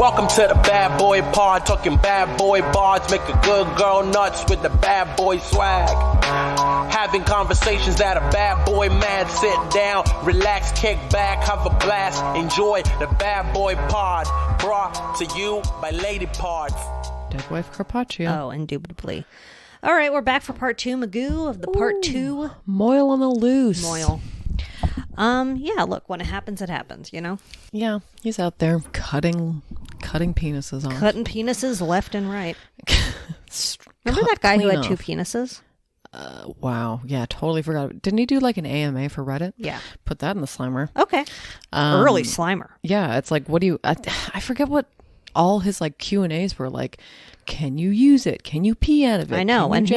Welcome to the bad boy pod, talking bad boy bards, make a good girl nuts with the bad boy swag. Having conversations that a bad boy mad, sit down, relax, kick back, have a blast, enjoy the bad boy pod, brought to you by Lady Pards. Dead wife Carpaccio. Oh, indubitably. All right, we're back for part two, Magoo, of the part two. Moil on the loose. Moil. Yeah, look, when it happens, you know? Yeah, he's out there cutting penises off. Cutting penises left and right. Remember that guy who had two penises? Wow. Yeah, totally forgot. Didn't he do like an AMA for Reddit? Yeah. Put that in the Slimer. Okay. Early Slimer. Yeah, it's like, what do you... I forget what all his like Q&As were like. Can you use it? Can you pee out of it? I know, and he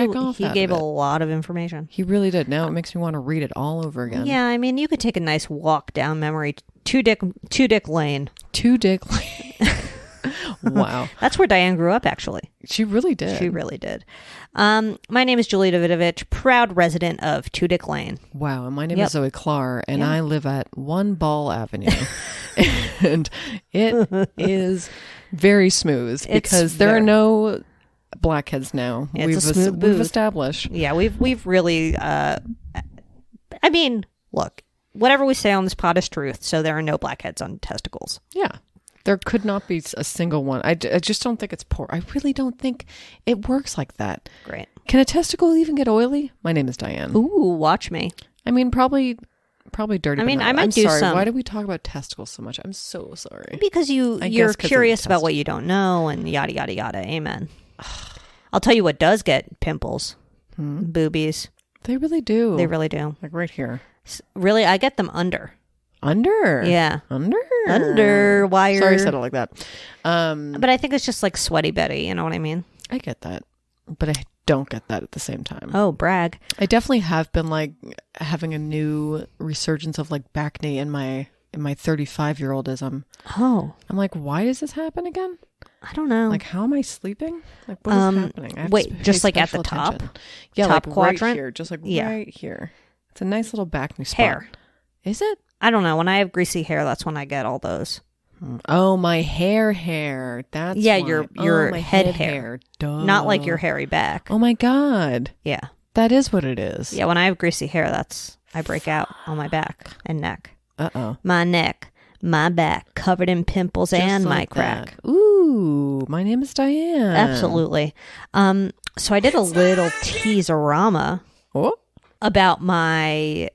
gave a it? lot of information. He really did. Now it makes me want to read it all over again. Yeah, I mean, you could take a nice walk down memory. Two Dick Lane. Two Dick Lane. Wow. That's where Diane grew up, actually. She really did. She really did. My name is Julie Davidovich, proud resident of Two Dick Lane. Wow. And my name is Zoe Clar, and I live at One Ball Avenue. And it is very smooth because there are no blackheads now. We've established. Yeah, we've really... I mean, look, whatever we say on this pod is truth, so there are no blackheads on testicles. Yeah. There could not be a single one. I just don't think it's poor. I really don't think it works like that. Great. Can a testicle even get oily? My name is Diane. Ooh, watch me. I mean, probably dirty. I mean, I might I'm do sorry. some. Why do we talk about testicles so much? I'm so sorry. Because you're curious about what you don't know and yada, yada, yada. Amen. I'll tell you what does get pimples. Boobies. They really do. They really do. Like right here. Really, I get them under. Under? Yeah. Under wire. Sorry I said it like that. But I think it's just like Sweaty Betty, you know what I mean? I get that. But I don't get that at the same time. Oh, brag. I definitely have been like having a new resurgence of like back knee in my 35-year-oldism. Oh. I'm like, why does this happen again? I don't know. Like, how am I sleeping? Like, what is happening? I have wait, just like at the top? Attention. Yeah, top like quadrant? right here. Just like right here. It's a nice little back knee spot. Hair. Is it? I don't know. When I have greasy hair, that's when I get all those. Oh, my hair. That's yeah, why. your my head hair. Duh. Not like your hairy back. Oh my God. Yeah. That is what it is. Yeah, when I have greasy hair, I break out on my back and neck. Uh-oh. My neck, my back, covered in pimples Just and like my crack. That. Ooh, my name is Diane. Absolutely. So I did a little teaserama about my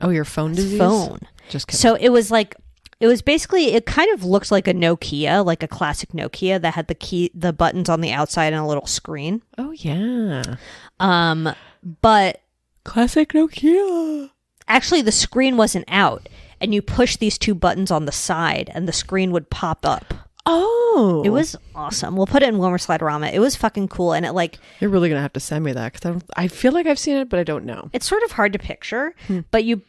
your phone disease? Phone. Just kidding. So it was basically, it kind of looks like a Nokia, like a classic Nokia that had the buttons on the outside and a little screen. Oh yeah. But classic Nokia. Actually the screen wasn't out and you push these two buttons on the side and the screen would pop up. Oh. It was awesome. We'll put it in Wilmer Sliderama. It was fucking cool. And it like... You're really going to have to send me that because I feel like I've seen it, but I don't know. It's sort of hard to picture, but you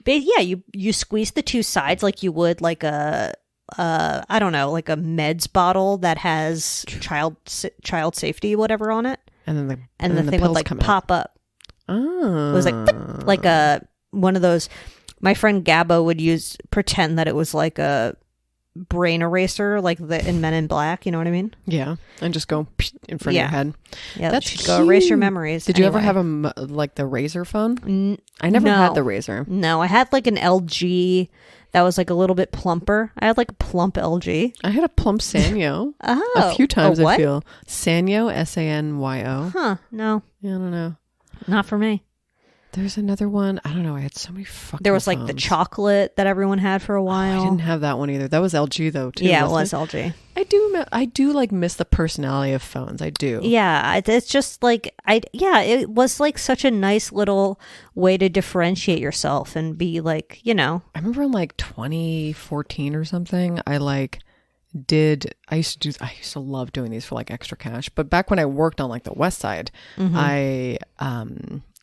squeeze the two sides like you would like I don't know, like a meds bottle that has child safety, whatever on it. And then the thing would like pop up. Oh. It was like a, one of those, my friend Gabbo would pretend that it was like a brain eraser, like in Men in Black, you know what I mean? Yeah, and just go in front of your head. Yeah, that's cute. Go erase your memories. Did you ever have like the Razor phone? I never had the Razor. No, I had like an LG that was like a little bit plumper. I had like a plump LG. I had a plump Sanyo. A few times. What? I feel Sanyo, Sanyo. Huh? No, I don't know. Not for me. There's another one. I don't know. I had so many fucking There was like phones. the chocolate that everyone had for a while. I didn't have that one either. That was LG though too. Yeah, it was LG. I do like miss the personality of phones. I do. Yeah, it's just like it was like such a nice little way to differentiate yourself and be like, you know. I remember in like 2014 or something, I used to love doing these for like extra cash. But back when I worked on like the West Side,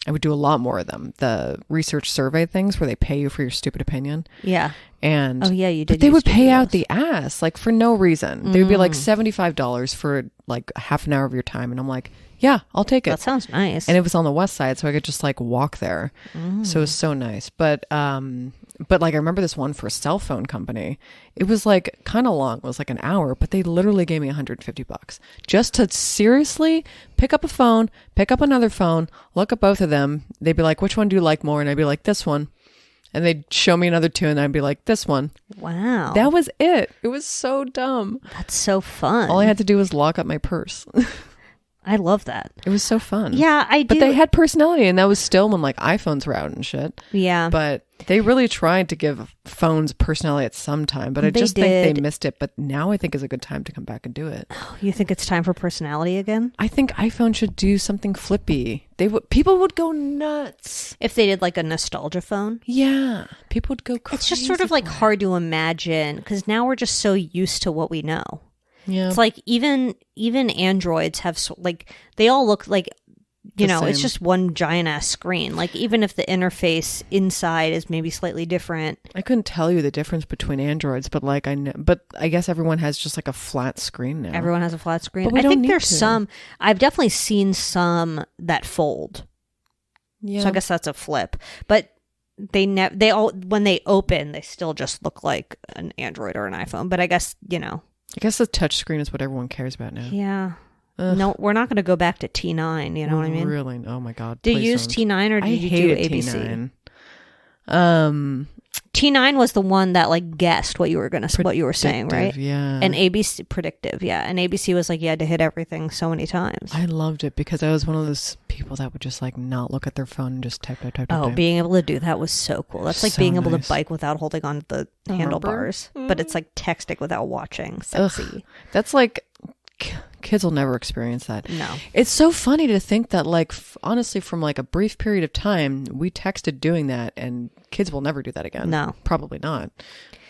I would do a lot more of them. The research survey things where they pay you for your stupid opinion. Yeah. And oh yeah, you did. But they would use pay GPS. out the ass, like for no reason. They would be like $75 for like half an hour of your time, and I'm like, yeah, I'll take it. That sounds nice. And it was on the west side, so I could just like walk there. So it was so nice. But like I remember this one for a cell phone company. It was like kind of long. It was like an hour, but they literally gave me $150 just to seriously pick up a phone, pick up another phone, look at both of them. They'd be like, which one do you like more? And I'd be like, this one. And they'd show me another two, and I'd be like, this one. Wow. That was it. It was so dumb. That's so fun. All I had to do was lock up my purse. I love that. It was so fun. Yeah, I do. But they had personality, and that was still when like iPhones were out and shit. Yeah. But they really tried to give phones personality at some time, but I just think they missed it. But now I think is a good time to come back and do it. You think it's time for personality again? I think iPhone should do something flippy. People would go nuts if they did like a nostalgia phone. Yeah, people would go crazy. It's just sort of like hard to imagine because now we're just so used to what we know. Yeah, it's like even Androids have like they all look like it's just one giant ass screen. Like even if the interface inside is maybe slightly different, I couldn't tell you the difference between Androids, but like but I guess everyone has just like a flat screen now. Everyone has a flat screen. But we I don't think need there's to. some. I've definitely seen some that fold. Yeah, So I guess that's a flip, but. They all when they open they still just look like an Android or an iPhone, but I guess I guess the touch screen is what everyone cares about now. yeah. Ugh. No, we're not going to go back to T9. You know what I mean? Really? Oh my god! Did you please use don't. T9 or did I you do hated ABC? T9. T9 was the one that like guessed what you were saying, right? Yeah. And ABC predictive, yeah. And ABC was like you had to hit everything so many times. I loved it because I was one of those people that would just like not look at their phone and just type. Oh, being able to do that was so cool. That's like So being able nice. to bike without holding on to the handlebars, but it's like texting without watching. Sexy. Ugh. That's like kids will never experience that. No. It's so funny to think that like honestly from like a brief period of time we texted doing that and kids will never do that again. No. Probably not.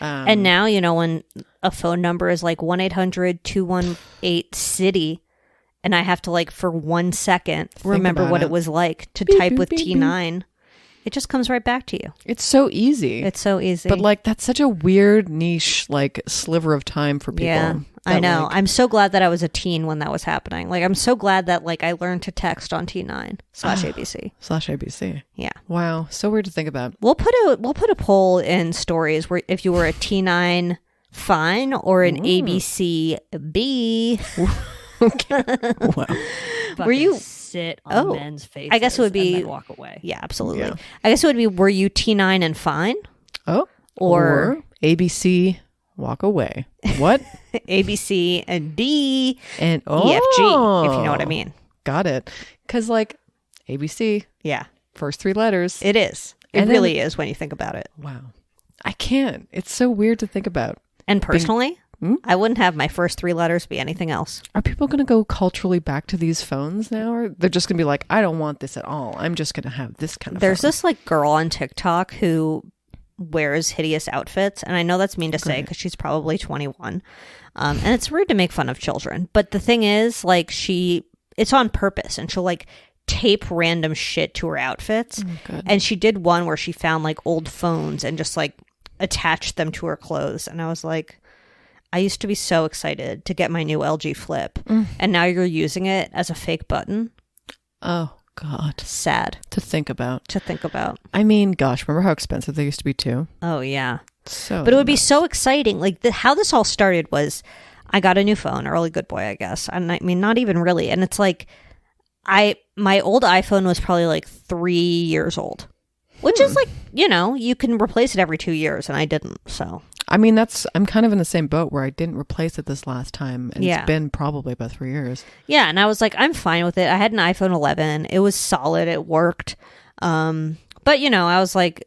And now, when a phone number is like 1-800-218-CITY and I have to like for 1 second remember about what it. it was like to Beep, type beep, with beep, T9. It just comes right back to you. It's so easy. It's so easy. But like that's such a weird niche like sliver of time for people. Yeah, I that, know. like- I'm so glad that I was a teen when that was happening. Like I'm so glad that like I learned to text on T9/ABC. /ABC. Yeah. Wow, so weird to think about. We'll put a poll in stories where if you were a T9 fine or an ABC B. Wow. Were you sit on men's faces? I guess it would be and then walk away. Yeah, absolutely. Yeah. I guess it would be were you T9 and fine? Oh, Or ABC walk away. What? ABC and D And EFG, if you know what I mean. Got it. Because like ABC, Yeah, first three letters. it is. It And then- really is when you think about it. Wow. I can't. It's so weird to think about. And personally, I wouldn't have my first three letters be anything else. Are people going to go culturally back to these phones now? Or they're just going to be like, I don't want this at all. I'm just going to have this kind of There's phone. this like girl on TikTok who wears hideous outfits, and I know that's mean to say because she's probably 21, and it's rude to make fun of children. But the thing is, like, it's on purpose, and she'll like tape random shit to her outfits. God. And she did one where she found like old phones and just like attached them to her clothes, and I was like, I used to be so excited to get my new LG Flip, and now you're using it as a fake button. Oh, God. Sad To think about. to think about. I mean, gosh, remember how expensive they used to be too? Oh yeah. So, But it would be so exciting. Like how this all started was I got a new phone, early good boy, I guess. And I mean, not even really. And it's like my old iPhone was probably like 3 years old, which is like, you can replace it every 2 years, and I didn't. So I mean, I'm kind of in the same boat where I didn't replace it this last time, and Yeah. it's been probably about 3 years. yeah, and I was like, I'm fine with it. I had an iPhone 11. It was solid. It worked. But I was like,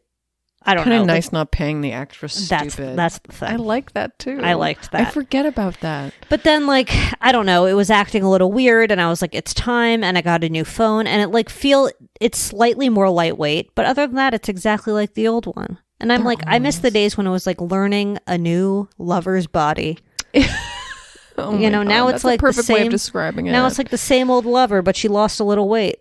I don't Kind know. of nice not paying the extra That's stupid. the thing. I like that too. I liked that. I forget about that. But then, like, I don't know, it was acting a little weird, and I was like, it's time, and I got a new phone, and it's slightly more lightweight, but other than that, it's exactly like the old one. And I'm like, I miss the days when it was like learning a new lover's body. Oh my God, now it's that's like a perfect the way same. of describing it. Now it's like the same old lover, but she lost a little weight.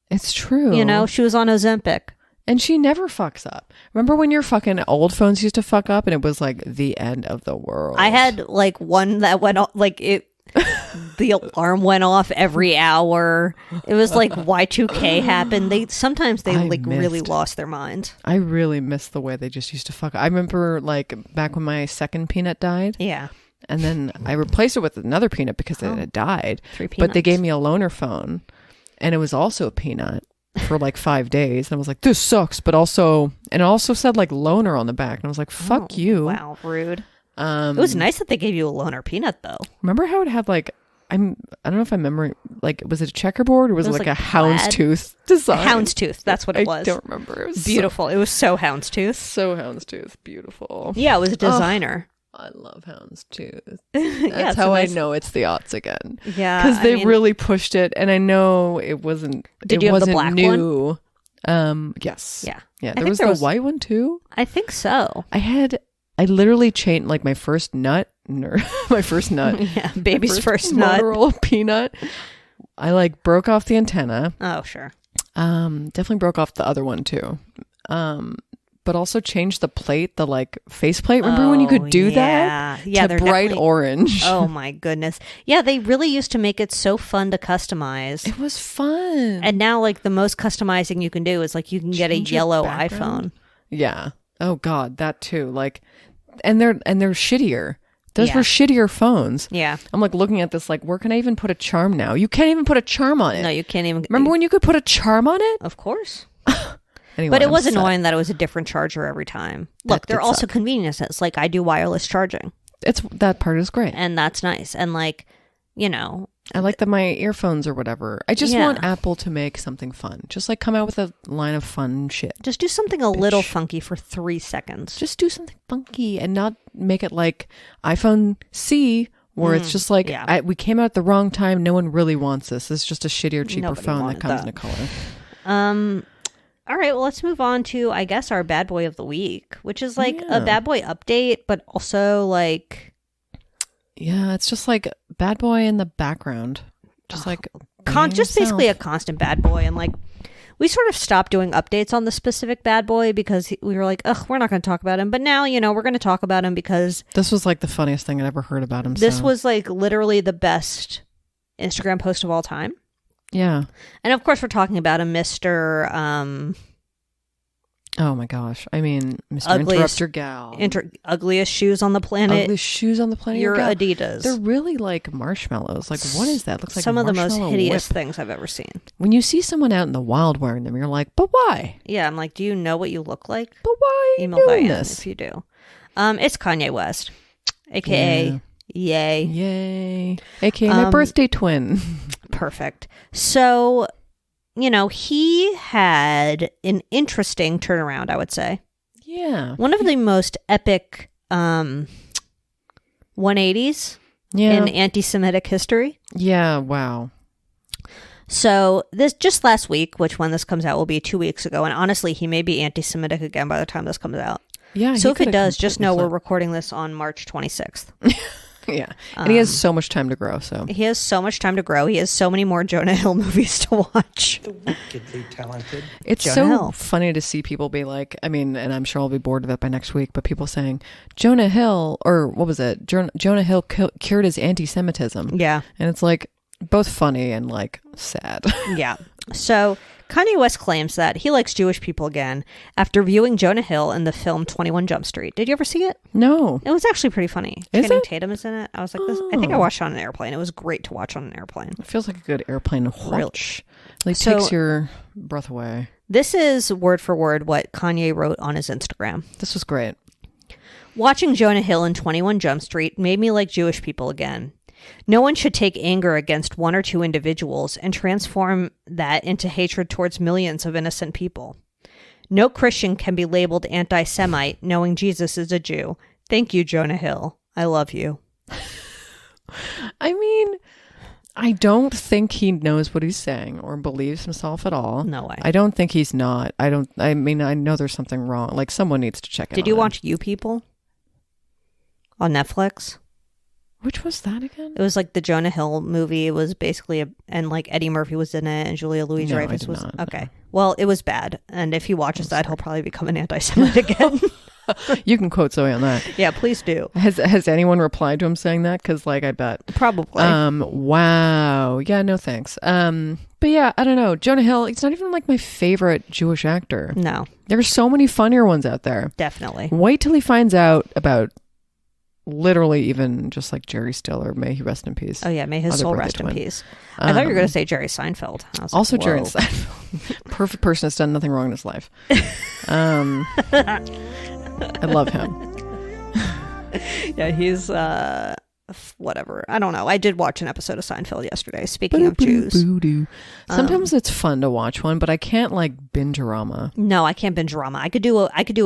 It's true. She was on Ozempic. And she never fucks up. Remember when your fucking old phones used to fuck up and it was like the end of the world? I had like one that went off, like it. The alarm went off every hour. It was like Y2K happened. Sometimes they really lost their mind. I really miss the way they just used to fuck. I remember like back when my second peanut died. Yeah. And then I replaced it with another peanut because it had died. 3 peanuts. But they gave me a loaner phone and it was also a peanut for like 5 days. And I was like, this sucks. But also, and it also said like loaner on the back. And I was like, fuck you. Wow, rude. It was nice that they gave you a loaner peanut though. Remember how it had like, I don't know if I remember, like, was it a checkerboard or was it like a houndstooth design? Houndstooth, that's what it was. I don't remember. It was beautiful. It was so houndstooth. So houndstooth. Beautiful. Yeah, it was a designer. I love houndstooth. Yeah, That's how I know it's the aughts again. Yeah. Because they really pushed it. And I know it wasn't Did you have the black new. Yes. Yeah. Yeah. There was the white one too. I think so. I literally changed like my first nut. My first nut. Yeah. Baby's first nut. Motorola peanut. I like broke off the antenna. Oh, sure. Definitely broke off the other one too. But also changed the plate, the like face plate. Remember when you could do that? Yeah, to bright orange. Oh my goodness. Yeah, they really used to make it so fun to customize. It was fun. And now like the most customizing you can do is like you can get a yellow iPhone. Yeah. Oh God, that too. Like, and they're shittier. Those were shittier phones. Yeah. I'm like looking at this like, where can I even put a charm now? You can't even put a charm on it. No, you can't even. Remember when you could put a charm on it? Of course. Anyway, but it was annoying that it was a different charger every time. Look, there are also suck. conveniences. Like I do wireless charging. That part is great. And that's nice. And like, you know. I like that my earphones or whatever. I just want Apple to make something fun. Just like come out with a line of fun shit. Just do something a little funky for 3 seconds. Just do something funky and not make it like iPhone C where it's just like, we came out at the wrong time. No one really wants this. It's just a shittier, cheaper phone that comes in a color. All right, well, let's move on to, I guess, our bad boy of the week, which is like a bad boy update, but also like... Yeah, it's just like bad boy in the background. Just like... just basically a constant bad boy. And like, we sort of stopped doing updates on the specific bad boy because we were like, ugh, we're not going to talk about him. But now, you know, we're going to talk about him because... This was like the funniest thing I'd ever heard about him. This was like literally the best Instagram post of all time. Yeah. And of course, we're talking about a Mr. Oh my gosh. I mean, Mr. Interrupter Gal. Ugliest shoes on the planet. Ugliest shoes on the planet. Your Adidas. They're really like marshmallows. Like, what is that? Looks like some of the most hideous whip. things I've ever seen. When you see someone out in the wild wearing them, you're like, but why? Yeah, I'm like, do you know what you look like? But why are you Email doing Diane this? if you do. It's Kanye West, aka Yay. Yay. AKA my birthday twin. Perfect. So, you know, he had an interesting turnaround, I would say. Yeah. One of the most epic 180s in anti-Semitic history. Yeah, wow. So this just last week, which when this comes out will be 2 weeks ago, and honestly, he may be anti-Semitic again by the time this comes out. Yeah. So if it does, just know we're recording this on March 26th. Yeah. And he has so much time to grow, so. He has so much time to grow. He has so many more Jonah Hill movies to watch. The wickedly talented. It's Jonah so Hill. funny to see people be like, I mean, and I'm sure I'll be bored of it by next week, but people saying, Jonah Hill, or what was it? Jonah Hill cured his anti-Semitism. Yeah. And it's like, both funny and like sad. Yeah. So Kanye West claims that he likes Jewish people again after viewing Jonah Hill in the film 21 Jump Street. Did you ever see it? No. It was actually pretty funny. Is Channing it? Tatum is in it. I was like, this. I think I watched it on an airplane. It was great to watch on an airplane. It feels like a good airplane watch. Like So- takes your breath away. This is word for word what Kanye wrote on his Instagram. This was great. Watching Jonah Hill in 21 Jump Street made me like Jewish people again. No one should take anger against one or two individuals and transform that into hatred towards millions of innocent people. No Christian can be labeled anti-Semite knowing Jesus is a Jew. Thank you, Jonah Hill. I love you. I mean, I don't think he knows what he's saying or believes himself at all. No way. I don't think he's not. I mean, I know there's something wrong. Like someone needs to check it. Did you watch You People on Netflix? Which was that again? It was like the Jonah Hill movie. It was basically and like Eddie Murphy was in it and Julia Louis-Dreyfus was okay. Well, it was bad, and if he watches that, he'll probably become an anti-Semite again. You can quote Zoe on that. Yeah, please do. Has anyone replied to him saying that? Because like I bet probably. Wow. Yeah. No thanks. But yeah, I don't know. Jonah Hill. He's not even like my favorite Jewish actor. No. There's so many funnier ones out there. Definitely. Wait till he finds out about literally even just like Jerry Stiller. May he rest in peace. Oh yeah, may his Other soul birthday rest in twin. peace. I thought you were going to say Jerry Seinfeld. I was Also like, Jerry whoa. Seinfeld. Perfect person, has done nothing wrong in his life. I love him. Yeah, he's whatever. I don't know. I did watch an episode of Seinfeld yesterday. Speaking of Jews. Sometimes it's fun to watch one, but I can't like binge-orama. No, I can't binge drama. I could do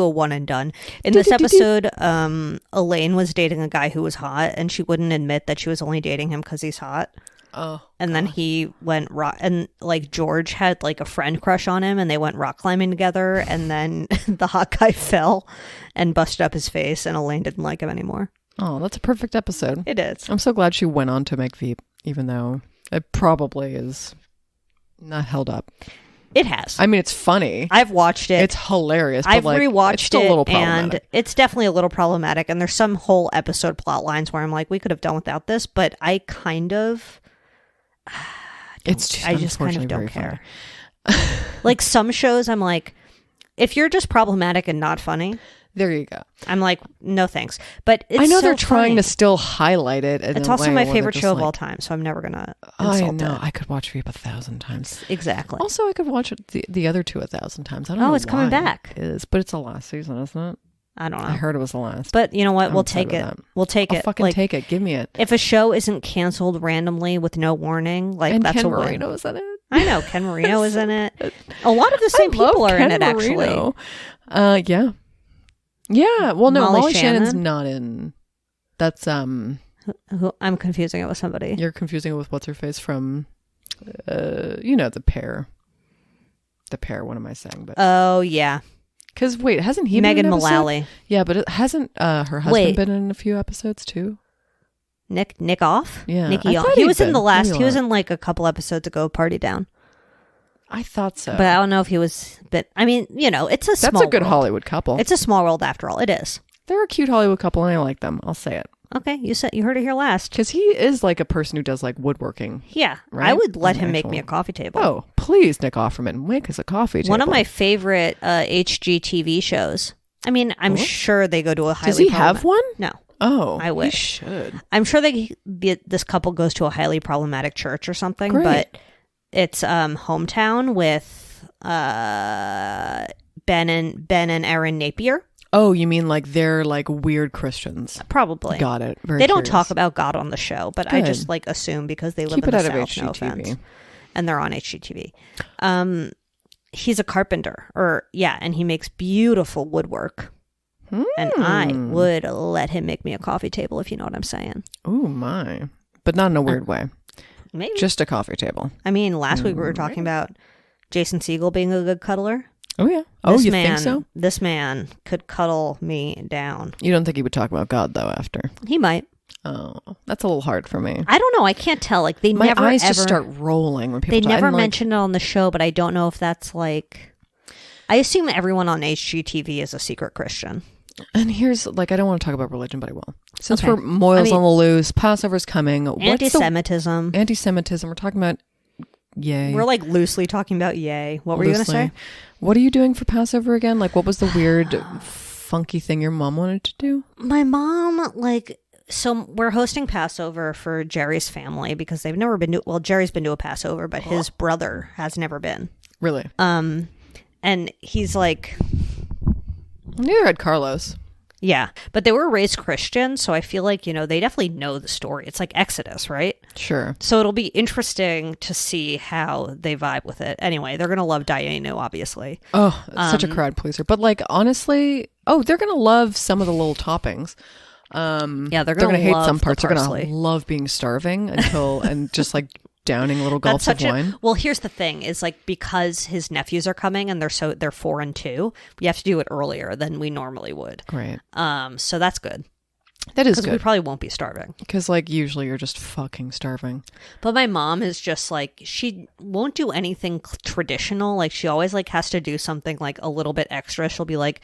a one and done. In this episode, Elaine was dating a guy who was hot, and she wouldn't admit that she was only dating him because he's hot. Oh, and then he went and like George had like a friend crush on him, and they went rock climbing together, and then the hot guy fell and busted up his face, and Elaine didn't like him anymore. Oh, that's a perfect episode. It is. I'm so glad she went on to make Veep, even though it probably is not held up. It has. I mean, it's funny. I've watched it. It's hilarious. I've but like, rewatched it's still it, a little problematic. and it's definitely a little problematic. And there's some whole episode plot lines where I'm like, we could have done without this, but I kind of, I just kind of don't care. Like some shows, I'm like, if you're just problematic and not funny, there you go. I'm like, no thanks. But it's I know so they're trying funny. to still highlight it. It's also my favorite show of all time, so I'm never gonna I insult know. it. I could watch Veep 1,000 times. Exactly. Also, I could watch the other two 1,000 times. I don't know. Oh, it's coming why back. It is, but it's the last season, isn't it? I don't know. I heard it was the last. But you know what? I'm We'll upset take it. about that. We'll take I'll it. fucking take it. Give me it. If a show isn't canceled randomly with no warning, like And that's Ken a win. Marino is in it. I know Ken Marino is in it. A lot of the same people are in it, actually. Yeah. Yeah. Well, no, Molly Molly Shannon's Shannon? not in. That's Who I'm confusing it with somebody. You're confusing it with what's her face from, the pair. The pair. What am I saying? But Oh yeah, because wait, hasn't he Megan been in an episode? Mullally. Yeah, but it hasn't her husband Wait. been in a few episodes too? Nick Off. Yeah, Nicky I Off. thought He he'd was in been. the last. Maybe He was not. in like a couple episodes ago. Party Down. I thought so. But I don't know if he was. But I mean, it's a That's small a good world. Hollywood couple. It's a small world after all. It is. They're a cute Hollywood couple, and I like them. I'll say it Okay, you heard it here last. because he is like a person who does like woodworking. Yeah, Right? I would let An him make actual- me a coffee table. Oh, please, Nick Offerman, make us a coffee table. One of my favorite HGTV shows. I mean, I'm sure they go to a highly. Does he have one? No. Oh, I wish. He should. I'm sure this couple goes to a highly problematic church or something, Great. but it's Hometown with Ben and Erin Napier. Oh, you mean like they're like weird Christians? Probably. Got it. Very They don't curious. talk about God on the show, but I Good. just like assume because they live Keep in it the out of South, no HGTV. offense. And they're on HGTV. He's a carpenter, and he makes beautiful woodwork. And I would let him make me a coffee table, if you know what I'm saying. Oh my! But not in a weird way. Maybe. Just a coffee table. I mean, last week we were talking about Jason Segel being a good cuddler. Oh yeah. Oh, This you man, think so? This man could cuddle me down. You don't think he would talk about God though? After. He might. Oh, that's a little hard for me. I don't know. I can't tell. Like they My never eyes ever just start rolling when people. they talk. never I'm like, mention it on the show, but I don't know if that's like. I assume everyone on HGTV is a secret Christian. And here's like I don't want to talk about religion, but I will. Since Okay. we're Moyles I mean, on the loose, Passover's coming. Anti-Semitism. Anti-Semitism. We're talking about. Yay. We're like loosely talking about yay. What were you going to say? What are you doing for Passover again? Like, what was the weird, funky thing your mom wanted to do? My mom, so we're hosting Passover for Jerry's family because they've never been to, well, Jerry's been to a Passover, but his brother has never been. Really? And he's like, Neither had Carlos. yeah, but they were raised Christian. So I feel like, they definitely know the story. It's like Exodus, right? Sure. So it'll be interesting to see how they vibe with it. Anyway, they're going to love Dayenu, obviously. Oh, it's such a crowd pleaser. But like, honestly, they're going to love some of the little toppings. Yeah, they're going going to hate love some parts. the They're going parsley. to love being starving and just like downing little gulps of wine. Well, here's the thing: is like because his nephews are coming and they're 4 and 2. We have to do it earlier than we normally would. Great. So that's good. That is because we good. probably won't be starving. Because like usually you're just fucking starving. But my mom is just like, she won't do anything traditional. Like she always like has to do something like a little bit extra. She'll be like,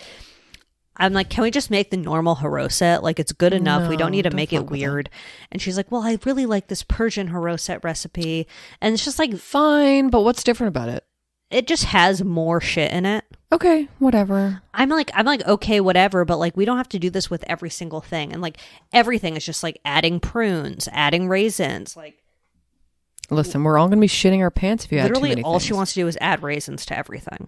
I'm like, can we just make the normal haroset? Like it's good enough. We don't need to don't make fuck it with weird. And she's like, well, I really like this Persian haroset recipe. And it's just like, Fine, but what's different about it? it just has more shit in it. Okay, whatever. I'm like, okay, whatever, but like, we don't have to do this with every single thing. And like, everything is just like adding prunes, adding raisins. Like, Listen, we're all going to be shitting our pants if you add too literally many all she things. wants to do is add raisins to everything.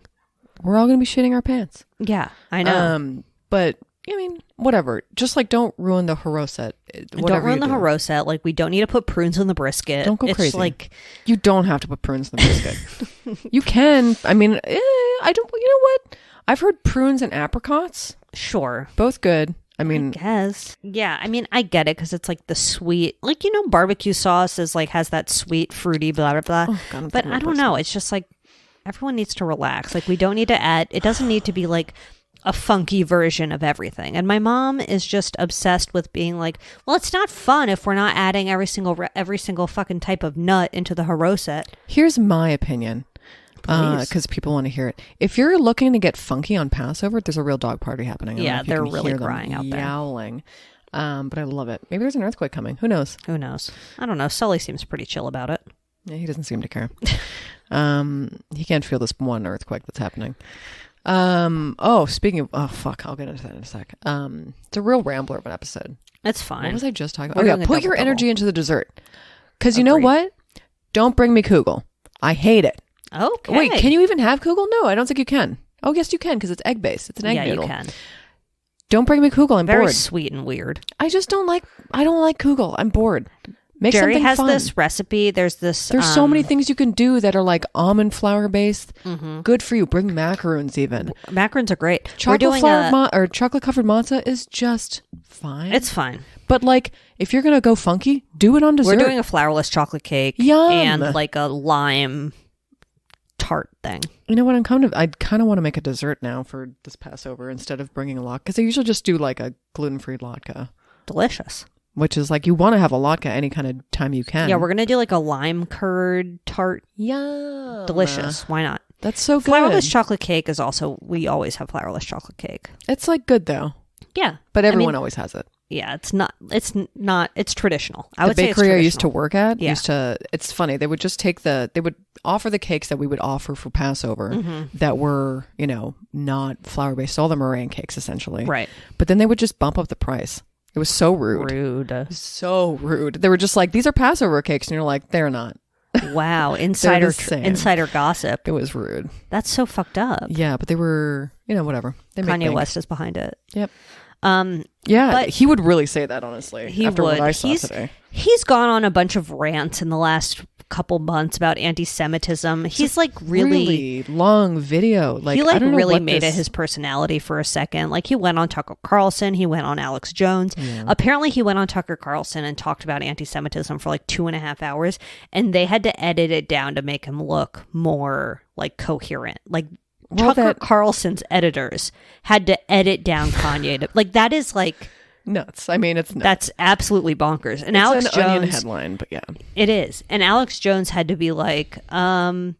We're all going to be shitting our pants. Yeah, I know. But I mean, whatever. Just like don't ruin the haroset. Don't ruin the haroset. Like, we don't need to put prunes in the brisket. Don't go it's crazy. Like, You don't have to put prunes in the biscuit. You can. I mean, I don't. You know what? I've heard prunes and apricots. sure. Both good. I mean, Yes. Yeah, I mean, I get it because it's like the sweet, like, barbecue sauce is like, has that sweet, fruity, blah, blah, blah. Oh, God, I'm but thinking I of don't person. know. It's just like, everyone needs to relax. Like, we don't need to add, it doesn't need to be like a funky version of everything. And my mom is just obsessed with being like, well, it's not fun if we're not adding every single fucking type of nut into the haroset. here's my opinion. Please. Because people want to hear it. If you're looking to get funky on Passover, there's a real dog party happening. I don't know Yeah, if you they're can really hear them crying out there. yowling. But I love it. Maybe there's an earthquake coming. Who knows? Who knows? I don't know. Sully seems pretty chill about it. Yeah, he doesn't seem to care. He can't feel this one earthquake that's happening. Speaking of, fuck, I'll get into that in a sec. It's a real rambler of an episode. It's fine. What was I just talking about? We're Oh yeah, doing a put your double-double. energy into the dessert. Because you know Agreed. what? Don't bring me kugel. I hate it. Okay. Wait, can you even have kugel? No, I don't think you can. Oh, yes, you can because it's egg based. It's an egg Yeah, noodle. you can. Don't bring me kugel. I'm Very bored. sweet and weird. I don't like kugel. I'm bored. Make Jerry something has fun. this recipe. There's this. There's so many things you can do that are like almond flour based. Mm-hmm. Good for you. Bring macaroons even. Macarons are great. Chocolate We're doing flour or chocolate covered matzo is just fine. It's fine. But like if you're gonna go funky, do it on dessert. We're doing a flourless chocolate cake. Yum. And like a lime tart thing. You know what? I kind of want to make a dessert now for this Passover instead of bringing a latke because I usually just do like a gluten free latke, Delicious. which is like you want to have a latke any kind of time you can. Yeah, we're gonna do like a lime curd tart. Yum. Delicious. Why not? That's so good. Flourless chocolate cake is also. We always have flourless chocolate cake. It's like good though, Yeah, but everyone I mean, always has it. yeah, it's not. It's not. It's traditional. I The would say it's bakery I used to traditional. work at Yeah. it's funny. They would just take they would offer the cakes that we would offer for Passover Mm-hmm. that were, not flour based. All the meringue cakes essentially. Right. But then they would just bump up the price. It was so rude. Rude. So rude. They were just like, these are Passover cakes. And you're like, they're not. Wow. They're Insider the same. insider gossip. It was rude. That's so fucked up. Yeah, but they were, whatever. They make Kanye bank. West is behind it. Yep. Um, Yeah, But- he would really say that, honestly, he after would. what I saw today. He's gone on a bunch of rants in the last couple months about anti-Semitism. He's like really long video. Like, he I like don't know really what made it this- his personality for a second. Like he went on Tucker Carlson, he went on Alex Jones. Apparently he went on Tucker Carlson and talked about anti-Semitism for like 2.5 hours, and they had to edit it down to make him look more like coherent. Like Tucker Carlson's editors had to edit down Kanye to, like that is like nuts. I mean, it's nuts. that's absolutely bonkers. And It's Alex an Onion Jones headline, but yeah. it is. And Alex Jones had to be like, I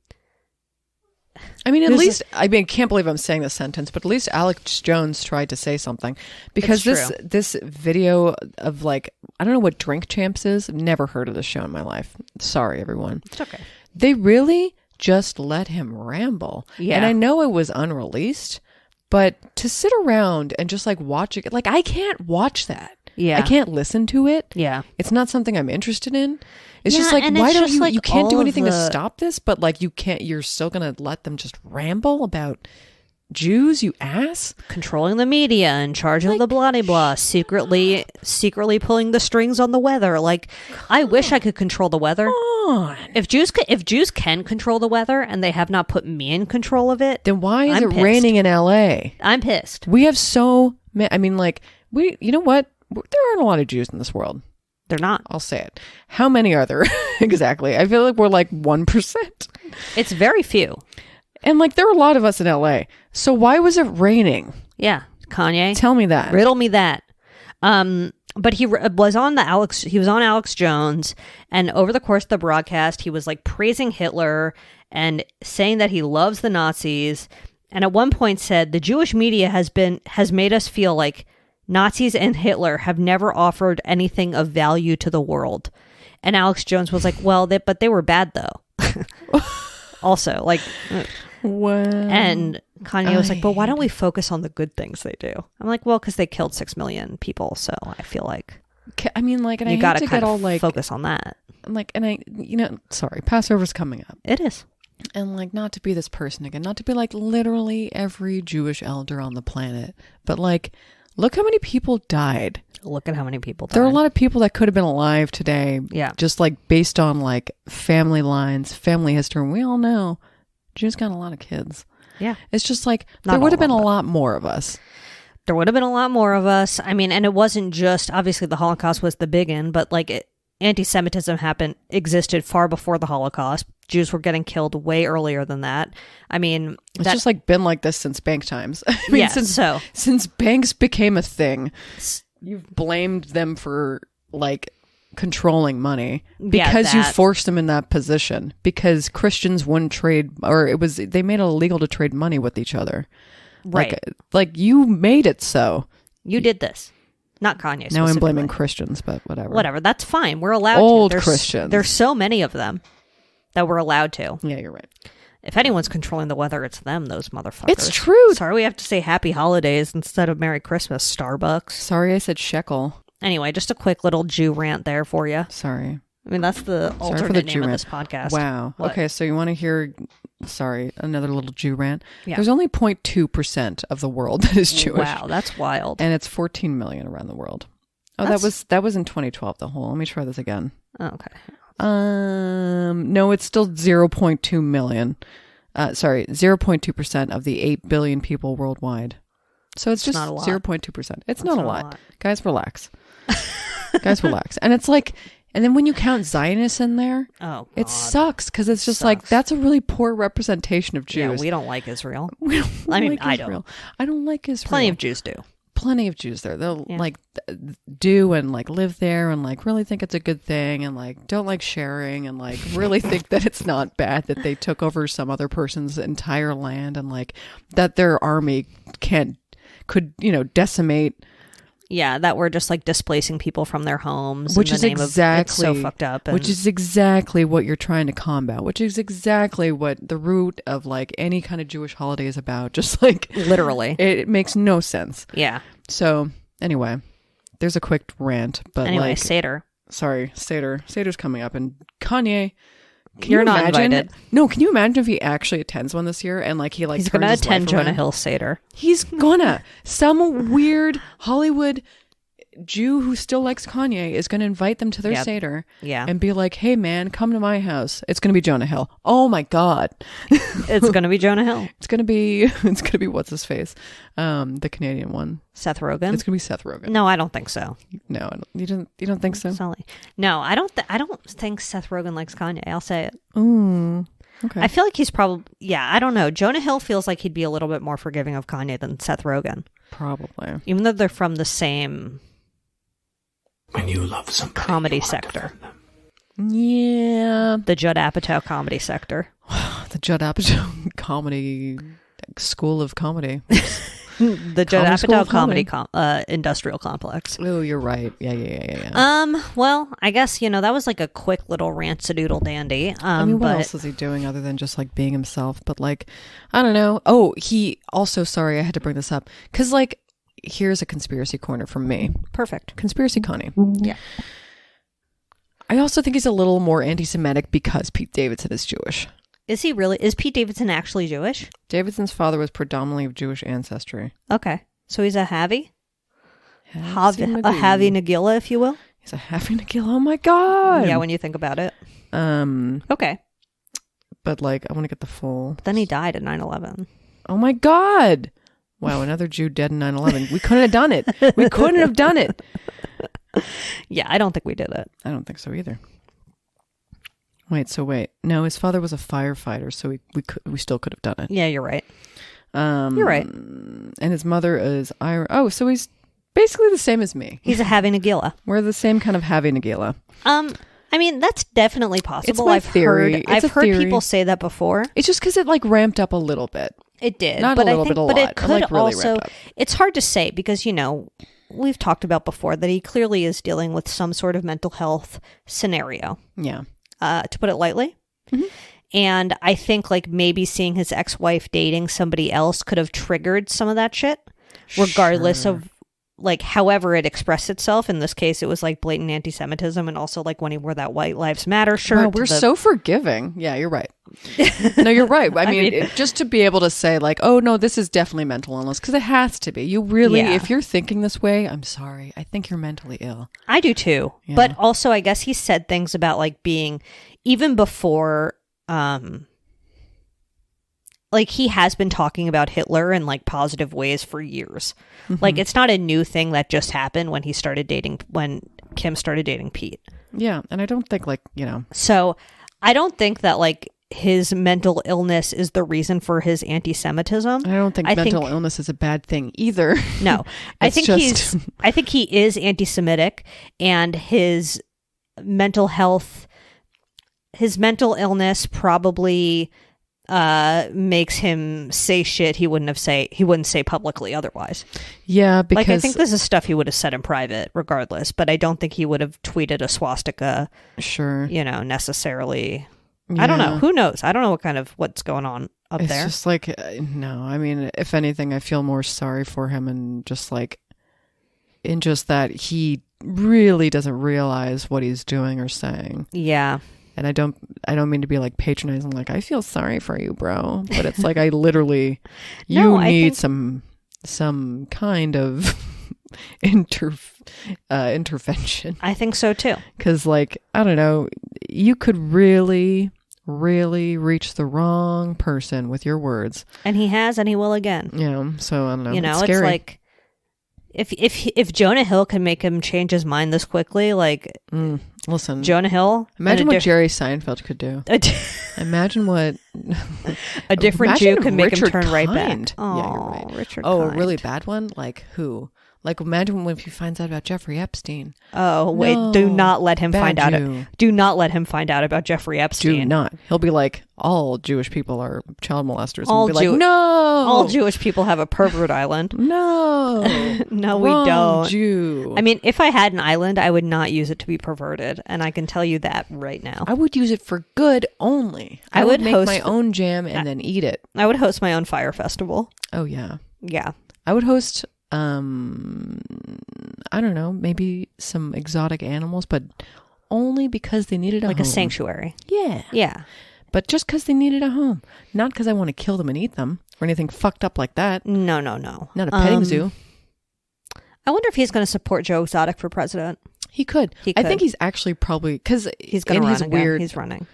mean, at There's least I can't believe I'm saying this sentence, but at least Alex Jones tried to say something because It's this video of like I don't know what Drink Champs is. I've never heard of this show in my life. Sorry, everyone. it's okay. They really just let him ramble. Yeah. And I know it was unreleased, but to sit around and just like watch it, like I can't watch that. Yeah. I can't listen to it. Yeah. It's not something I'm interested in. It's Yeah, just like, and why it's don't just you, like you can't do all of anything to the- stop this, but like you're still going to let them just ramble about Jews, you ass? Controlling the media, in charge of the blah blah blah, secretly pulling the strings on the weather. Like, I wish I could control the weather. On. If Jews can control the weather and they have not put me in control of it, Then why is I'm it pissed. raining in LA? I'm pissed. We have I mean, like, you know what? There aren't a lot of Jews in this world. They're not. I'll say it. How many are there? Exactly. I feel like we're like 1%. It's very few. And like, there are a lot of us in LA. So why was it raining? Yeah, Kanye. Tell me that. Riddle me that. But he was on Alex Jones, and over the course of the broadcast, he was like praising Hitler and saying that he loves the Nazis. And at one point said, the Jewish media has made us feel like Nazis and Hitler have never offered anything of value to the world. And Alex Jones was like, well, but they were bad though. Also, like, wow. And Kanye was like, but why don't we focus on the good things they do? I'm like, well, because they killed 6 million people. So I feel like, I mean, like, and you I got hate to to get all kind of like focus on that. like, and I, sorry, Passover's coming up. It is. And like, not to be this person again, not to be like literally every Jewish elder on the planet, but like, look how many people died. Look at how many people died. There are a lot of people that could have been alive today. Yeah. Just like based on like family lines, family history. And we all know Jews got a lot of kids. Yeah. It's just like, Not there would have all been of a them. lot more of us. There would have been a lot more of us. I mean, and it wasn't just, obviously the Holocaust was the big one, but like anti-Semitism existed far before the Holocaust. Jews were getting killed way earlier than that. I mean, It's just like been like this since bank times. I mean, Yeah, since banks became a thing, you've blamed them for like controlling money because you forced them in that position, because Christians wouldn't trade, or they made it illegal to trade money with each other. Right. Like you made it so. You did this. Not Kanye. Now I'm blaming specifically. Christians, but whatever. Whatever. That's fine. We're allowed Old to. Christians. There's so many of them that we're allowed to. Yeah, you're right. If anyone's controlling the weather, it's them, those motherfuckers. It's true. Sorry we have to say Happy Holidays instead of Merry Christmas, Starbucks. Sorry I said shekel. Anyway, just a quick little Jew rant there for you. Sorry. I mean, that's the Sorry for alternate the name Jew of rant. this podcast. Wow. What? Okay, so you want to hear, another little Jew rant? Yeah. There's only 0.2% of the world that is Jewish. Wow, that's wild. And it's 14 million around the world. Oh, that was in 2012, the whole. Let me try this again. Okay. No, it's still 0.2 million. 0.2% of the 8 billion people worldwide. So it's just not a lot. 0.2%. It's not a lot. Guys, relax. Guys, relax. And it's like, and then when you count Zionists in there, it sucks, because it's just like, that's a really poor representation of Jews. Yeah, we don't like Israel. We don't I mean, like I Israel. don't. I don't like Israel. Plenty of Jews do. Plenty of Jews there. They'll like do and like live there and like really think it's a good thing and like don't like sharing and like really think that it's not bad that they took over some other person's entire land and like that their army could decimate. Yeah, that we're just like displacing people from their homes, Which in is the name of, it's so fucked up. Which is exactly what you're trying to combat. Which is exactly what the root of like any kind of Jewish holiday is about. Just like literally, it makes no sense. Yeah. So anyway, there's a quick rant, but anyway, like, Seder. Sorry, Seder's coming up, and Kanye. You're not invited. No, can you imagine if he actually attends one this year and like he's gonna attend Jonah Hill Seder. He's gonna. Some weird Hollywood Jew who still likes Kanye is gonna invite them to their Seder, and be like, "Hey man, come to my house." It's gonna be Jonah Hill. Oh my god, it's gonna be Jonah Hill. It's gonna be what's his face, the Canadian one, Seth Rogen. It's gonna be Seth Rogen. No, I don't think so. No, you don't think so? Sully. No, I don't think Seth Rogen likes Kanye. I'll say it. Ooh, okay. I feel like he's probably I don't know. Jonah Hill feels like he'd be a little bit more forgiving of Kanye than Seth Rogen. Probably, even though they're from the same. When you love somebody, comedy sector. Yeah. The Judd Apatow comedy sector. The Judd Apatow comedy school of comedy. The Judd Apatow comedy industrial complex. Oh, you're right. Yeah. Well, I guess, that was like a quick little rant-a-doodle dandy. I mean, what else is he doing other than just like being himself? But like, I don't know. Oh, he also, sorry, I had to bring this up. Because like, here's a conspiracy corner from me. Perfect. Conspiracy Connie. Yeah. I also think he's a little more anti-Semitic because Pete Davidson is Jewish. Is he really? Is Pete Davidson actually Jewish? Davidson's father was predominantly of Jewish ancestry. Okay. So he's a Havi? A Havi Nagila, if you will? He's a Havi Nagila. Oh my God. Yeah, when you think about it. Okay. But like, I want to get the full. But then he died at 9/11. Oh my God. Wow, another Jew dead in 9/11. We couldn't have done it. We couldn't have done it. Yeah, I don't think we did it. I don't think so either. Wait. No, his father was a firefighter, so we still could have done it. Yeah, you're right. You're right. And his mother is Irish. Oh, so he's basically the same as me. He's a having Nagila. We're the same kind of having Nagila. I mean, that's definitely possible. It's my theory. I've heard people say that before. It's just because it like ramped up a little bit. It did. Not but a little I think, bit, a but lot. it could Like, really also, ramped up. it's hard to say because, we've talked about before that he clearly is dealing with some sort of mental health scenario, Yeah. to put it lightly. Mm-hmm. And I think like maybe seeing his ex-wife dating somebody else could have triggered some of that shit, regardless of like however it expressed itself. In this case, it was like blatant anti-Semitism, and also like when he wore that White Lives Matter shirt. Wow, we're so forgiving. Yeah, you're right. No, you're right. I mean, just to be able to say like, oh no, this is definitely mental illness, because it has to be. You really, if you're thinking this way, I'm sorry. I think you're mentally ill. I do too. Yeah. But also, I guess he said things about like being even before. Like he has been talking about Hitler in like positive ways for years. Mm-hmm. Like it's not a new thing that just happened when Kim started dating Pete. Yeah, and I don't think like, So I don't think that like his mental illness is the reason for his anti-Semitism. I don't think mental illness is a bad thing either. No, I think just... I think he is anti-Semitic, and his mental illness probably makes him say shit he wouldn't say publicly otherwise. Yeah, because like I think this is stuff he would have said in private regardless, but I don't think he would have tweeted a swastika. Sure. Necessarily. Yeah. I don't know. Who knows? I don't know what's going on up it's there. It's just like no. I mean, if anything, I feel more sorry for him, and just like in just that he really doesn't realize what he's doing or saying. Yeah. And I don't mean to be like patronizing, like I feel sorry for you, bro. But it's like I literally, need some kind of intervention. I think so too. Because like I don't know, you could really, really reach the wrong person with your words, and he has, and he will again. Yeah. So I don't know. It's scary. It's like if Jonah Hill can make him change his mind this quickly, like listen, Jonah Hill. Imagine what Jerry Seinfeld could do. Imagine what a different Jew could make Richard him turn right Kind. back. Oh, yeah, you're right. Richard. Oh, Kind. a really bad one? Like who? Like imagine when he finds out about Jeffrey Epstein. Oh wait! No, do not let him find out. Jew. Do not let him find out about Jeffrey Epstein. Do not. He'll be like, all Jewish people are child molesters. All and be like, no. All Jewish people have a pervert island. No. No, we Wrong don't. Jew. I mean, if I had an island, I would not use it to be perverted, and I can tell you that right now. I would use it for good only. I would make my own jam and then eat it. I would host my own fire festival. Oh yeah. Yeah. I would host I don't know, maybe some exotic animals, but only because they needed a home. Like a sanctuary. Yeah. Yeah. But just because they needed a home. Not because I want to kill them and eat them or anything fucked up like that. No. Not a petting zoo. I wonder if he's going to support Joe Exotic for president. He could. I think he's actually probably, because he's going to run again. He's running.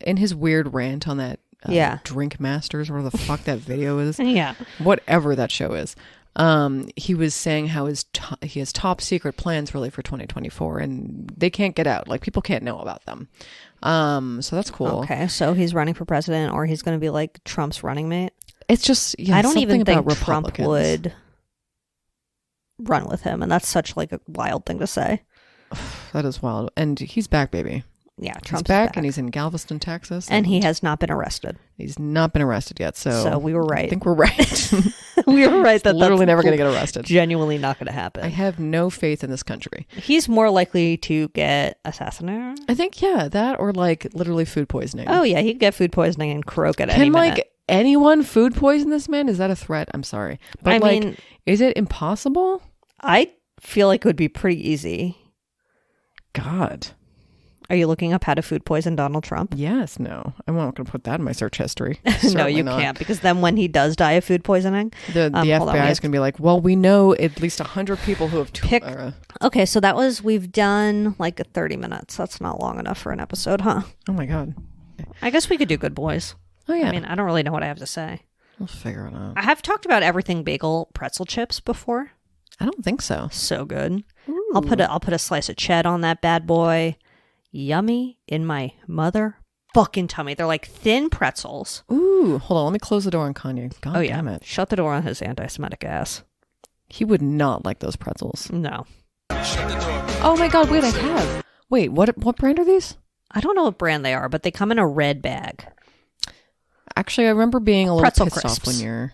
In his weird rant on that Drink Masters, whatever the fuck that video is. Yeah. Whatever that show is. He was saying how he has top secret plans really for 2024, and they can't get out. Like people can't know about them. So that's cool. Okay, so he's running for president, or he's going to be like Trump's running mate. It's just I don't even think Trump would run with him, and that's such like a wild thing to say. That is wild, and he's back, baby. Yeah, Trump's he's back, and he's in Galveston, Texas, and he has not been arrested. He's not been arrested yet, so we were right. I think we're right. We were right that literally never going to get arrested. Genuinely not going to happen. I have no faith in this country. He's more likely to get assassinated. I think that or like literally food poisoning. Oh yeah, he could get food poisoning and croak at any minute. Like anyone food poison this man? Is that a threat? I'm sorry, but I mean, is it impossible? I feel like it would be pretty easy. God. Are you looking up how to food poison Donald Trump? Yes, no. I'm not going to put that in my search history. No, you can't, because then when he does die of food poisoning, the FBI is going to be like, well, we know at least 100 people who have... Okay, so we've done like 30 minutes. That's not long enough for an episode, huh? Oh my God. I guess we could do Good Boys. Oh yeah. I mean, I don't really know what I have to say. We'll figure it out. I have talked about everything bagel pretzel chips before. I don't think so. So good. Ooh. I'll put a slice of ched on that bad boy. Yummy in my motherfucking tummy. They're like thin pretzels. Ooh, hold on. Let me close the door on Kanye. God damn it. Shut the door on his anti-Semitic ass. He would not like those pretzels. No. Oh my God, wait, I have. Wait, what brand are these? I don't know what brand they are, but they come in a red bag. Actually, I remember being a little Pretzel pissed crisps. off one year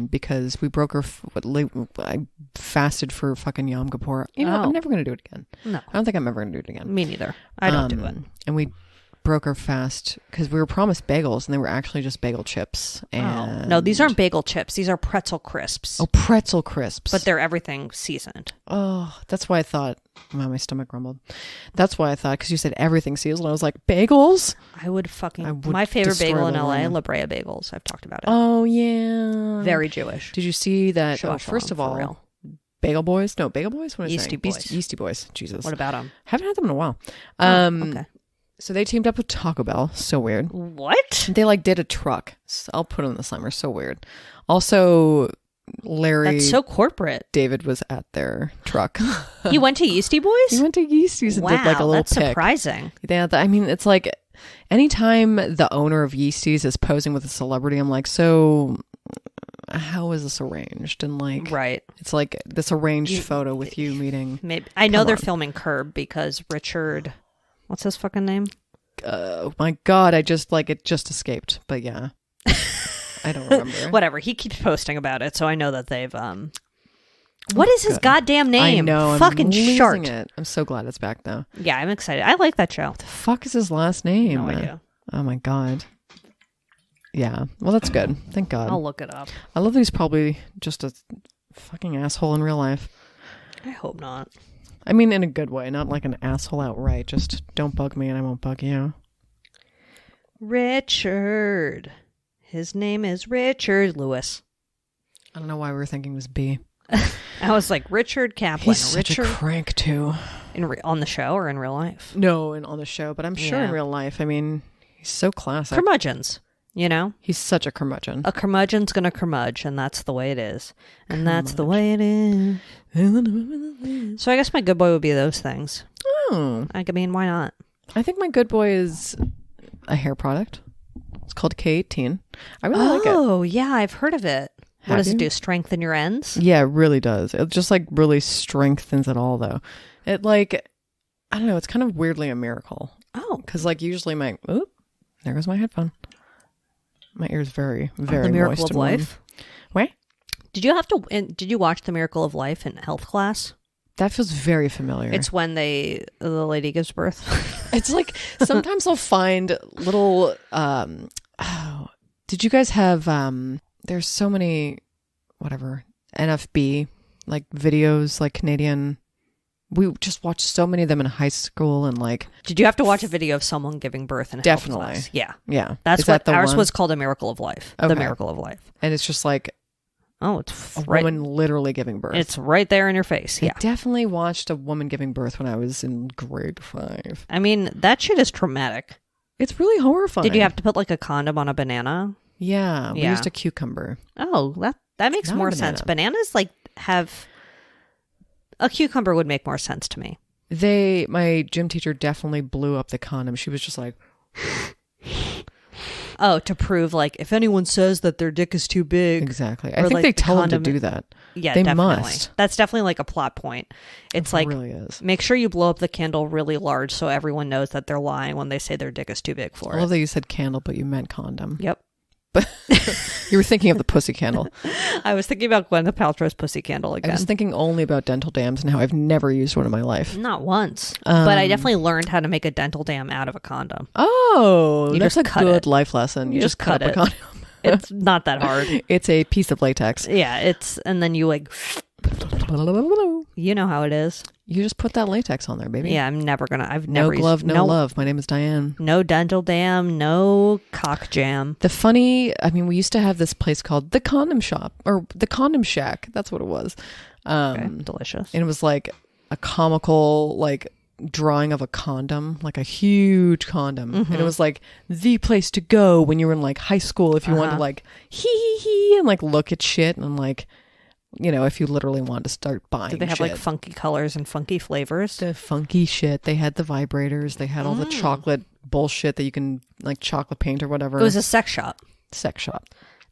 because we broke our... I fasted for fucking Yom Kippur. You know, I'm never going to do it again. No. I don't think I'm ever going to do it again. Me neither. I don't do it. And we broke our fast because we were promised bagels and they were actually just bagel chips. And No, these aren't bagel chips. These are pretzel crisps. Oh, pretzel crisps. But they're everything seasoned. Oh, that's why I thought... Wow, my stomach rumbled. That's why I thought, because you said everything seasoned. I was like, bagels? I would my favorite bagel in LA, La Brea Bagels. I've talked about it. Oh, yeah. Very Jewish. Did you see that? Shalom, First of for all, real. Bagel Boys? No, Bagel Boys? What is Yeasty it? Boys. Yeasty Boys. Jesus. What about them? Haven't had them in a while. Okay. So they teamed up with Taco Bell. So weird. What? They like did a truck. So I'll put it in the summer. So weird. Also, Larry That's so corporate. David was at their truck. He went to Yeasty Boys? He went to Yeasties and Wow, did like a little that's pic. surprising. Yeah, I mean, it's like anytime the owner of Yeasties is posing with a celebrity, I'm like, so how is this arranged? And like, Right. it's like this arranged photo with you meeting. Maybe I know Come they're on. filming Curb because Richard, what's his fucking name? Oh my God, it just escaped. But yeah, I don't remember. Whatever. He keeps posting about it, so I know that they've What is his goddamn name? I know. Fucking I'm losing Shart. it. I'm so glad it's back though. Yeah, I'm excited. I like that show. The fuck is his last name? No idea. Oh my God. Yeah. Well, that's good. Thank God. I'll look it up. I love that he's probably just a fucking asshole in real life. I hope not. I mean, in a good way, not like an asshole outright. Just don't bug me and I won't bug you. Richard. His name is Richard Lewis. I don't know why we were thinking it was B. I was like, Richard Kaplan. He's such Richard a crank too. on the show or in real life? No, and on the show, but I'm sure in Yeah. real life. I mean, he's so classic. Curmudgeons, you know? He's such a curmudgeon. A curmudgeon's gonna curmudge, and that's the way it is. And that's the way it is. So I guess my good boy would be those things. Oh, I mean, why not? I think my good boy is a hair product. It's called K18. I really like it. Oh, yeah, I've heard of it. What Have does you? it do? Strengthen your ends? Yeah, it really does. It just like really strengthens it all though. It like, I don't know, it's kind of weirdly a miracle. Oh, Because like usually oop, there goes my headphone. My ear's very, very The Miracle moist of and warm. Life? Wait, Did you watch The Miracle of Life in health class? that feels very familiar. It's when the lady gives birth. It's like sometimes I'll find little did you guys have there's so many whatever NFB like videos, like Canadian, we just watched so many of them in high school and like Did you have to watch a video of someone giving birth in Definitely. health class? Yeah. yeah. That's Is that what the ours one? was called. A Miracle of Life. Okay. The Miracle of Life. And it's just like Oh, it's a right. woman literally giving birth. It's right there in your face. Yeah. I definitely watched a woman giving birth when I was in grade 5. I mean, that shit is traumatic. It's really horrifying. Did you have to put like a condom on a banana? Yeah, we Yeah. used a cucumber. Oh, that makes Not a more banana. sense. Bananas like have a cucumber would make more sense to me. My gym teacher definitely blew up the condom. She was just like, Oh, to prove like if anyone says that their dick is too big. exactly. I Or, think like, they the tell them to condom- do that. Yeah, They definitely. must. That's definitely like a plot point. It's It like really is. make sure you blow up the candle really large so everyone knows that they're lying when they say their dick is too big for I it. love that you said candle, but you meant condom. Yep. You were thinking of the pussy candle. I was thinking about Gwyneth Paltrow's pussy candle I again. was thinking only about dental dams and how I've never used one in my life. Not once. But I definitely learned how to make a dental dam out of a condom. Oh, You that's just a cut good it. life lesson. You You just just cut cut up a it. condom. It's not that hard. It's a piece of latex. Yeah, and then you like, you know how it is. You just put that latex on there, baby. Yeah, I've No never glove, used, no love. My name is Diane. No dental dam, no cock jam. We used to have this place called the Condom Shop or the Condom Shack. That's what it was. Okay, delicious. And it was like a comical, like drawing of a condom, like a huge condom. And it was like the place to go when you were in like high school if you wanted to like hee and like look at shit and like, you know, if you literally wanted to start buying Did they have shit. like funky colors and funky flavors? The funky shit. They had the vibrators. They had all the chocolate bullshit that you can like chocolate paint or whatever. It was a sex shop. sex shop.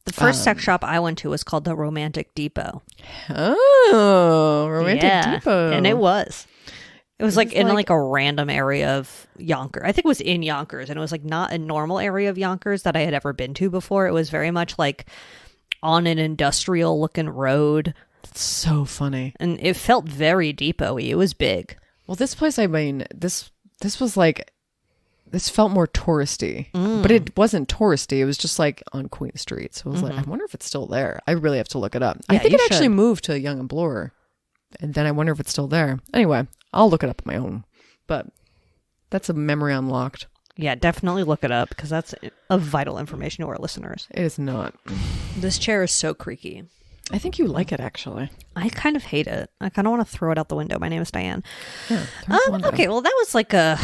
The first sex shop I went to was called the Romantic Depot. Oh, Romantic Depot. And it was. It was like in like a random area of Yonkers. I think it was in Yonkers, and it was like not a normal area of Yonkers that I had ever been to before. It was very much like on an industrial looking road. That's so funny. And it felt very depot-y. It was big. Well, this place, I mean, this was like, this felt more touristy, but it wasn't touristy. It was just like on Queen Street. So I was like, I wonder if it's still there. I really have to look it up. I think it actually moved to Young and Bloor, and then I wonder if it's still there. Anyway, I'll look it up on my own, but that's a memory unlocked. Yeah, definitely look it up because that's of vital information to our listeners. It is not. This chair is so creaky. I think you like it, actually. I kind of hate it. I kind of want to throw it out the window. My name is Diane. Yeah, okay, well, that was like a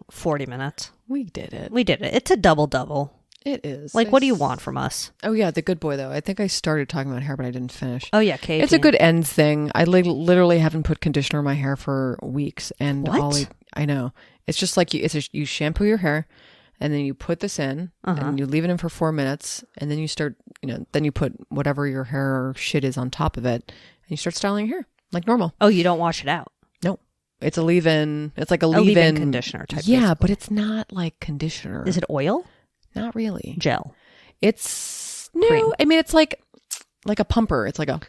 40 minutes. We did it. It's a double-double. It is. Like, what do you want from us? Oh, yeah, the good boy, though. I think I started talking about hair, but I didn't finish. Oh, yeah, Kate. It's a good ends thing. I literally haven't put conditioner in my hair for weeks. And what? I know. It's just like you shampoo your hair, and then you put this in, and you leave it in for 4 minutes, and then you start, then you put whatever your hair shit is on top of it, and you start styling your hair like normal. Oh, you don't wash it out? No. It's a leave-in. It's like a leave-in conditioner type. Yeah, basically. but it's not like conditioner. Is it oil? Not really. Gel. It's no. Cream. I mean, it's like a pumper. It's like a.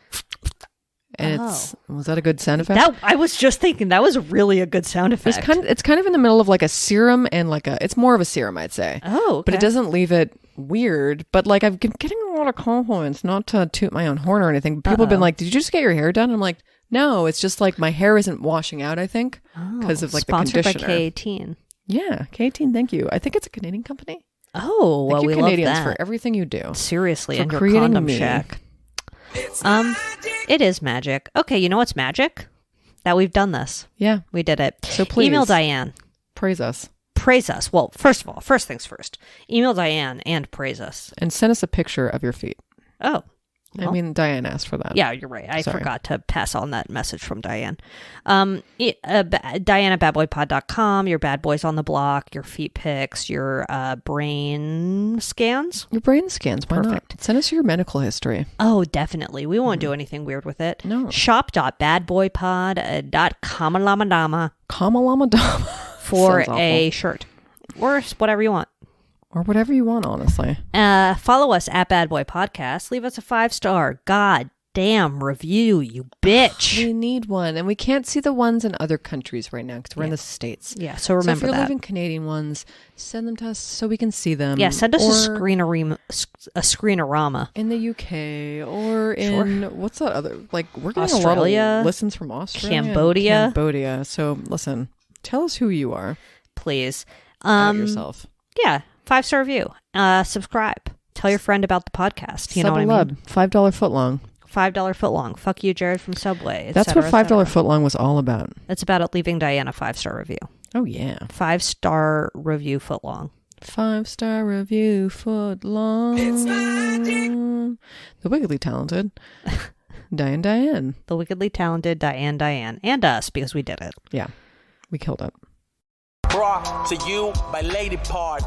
And was that a good sound effect? I was just thinking that was really a good sound effect. It's kind of in the middle of like a serum and it's more of a serum, I'd say. Oh, okay. But it doesn't leave it weird. But like I've been getting a lot of compliments, not to toot my own horn or anything. But people have been like, "Did you just get your hair done?" I'm like, "No, it's just like my hair isn't washing out. I think because of like the conditioner." Sponsored by K18. Yeah, K18. Thank you. I think it's a Canadian company. Oh, well, thank you, we Canadians, love that for everything you do. Seriously, for and creating your condom me. shack. It is magic. Okay, you know what's magic? That we've done this. Yeah, we did it. So please email Diane. Praise us. Praise us. Well, first of all, first things first. Email Diane and praise us. And send us a picture of your feet. Oh. Well, I mean, Diane asked for that. Yeah, you're right. I forgot to pass on that message from Diane. Diane at badboypod.com, your bad boys on the block, your feet pics, your brain scans. Your brain scans. Why Perfect. not? Send us your medical history. Oh, definitely. We won't do anything weird with it. No. Shop.badboypod.kamalamadama for a shirt. Or whatever you want. Or whatever you want, honestly. Follow us at Bad Boy Podcast. Leave us a 5-star goddamn review, you bitch. We need one. And we can't see the ones in other countries right now because we're in the States. Yeah, so remember that. So if you're leaving Canadian ones, send them to us so we can see them. Yeah, send us a screenorama. In the UK or in, what's that other, like, we're getting Australia, a lot of listens from Australia. Cambodia. So listen, tell us who you are. Please. About yourself. Yeah. 5-star review. Subscribe. Tell your friend about the podcast. You know what I mean? $5 footlong. $5 footlong. Fuck you, Jared from Subway. That's what $5 footlong was all about. It's about leaving Diane a 5-star review. Oh, yeah. 5-star review footlong. 5-star review footlong. The wickedly talented Diane. The wickedly talented Diane. And us, because we did it. Yeah. We killed it. Brought to you by Lady Parts.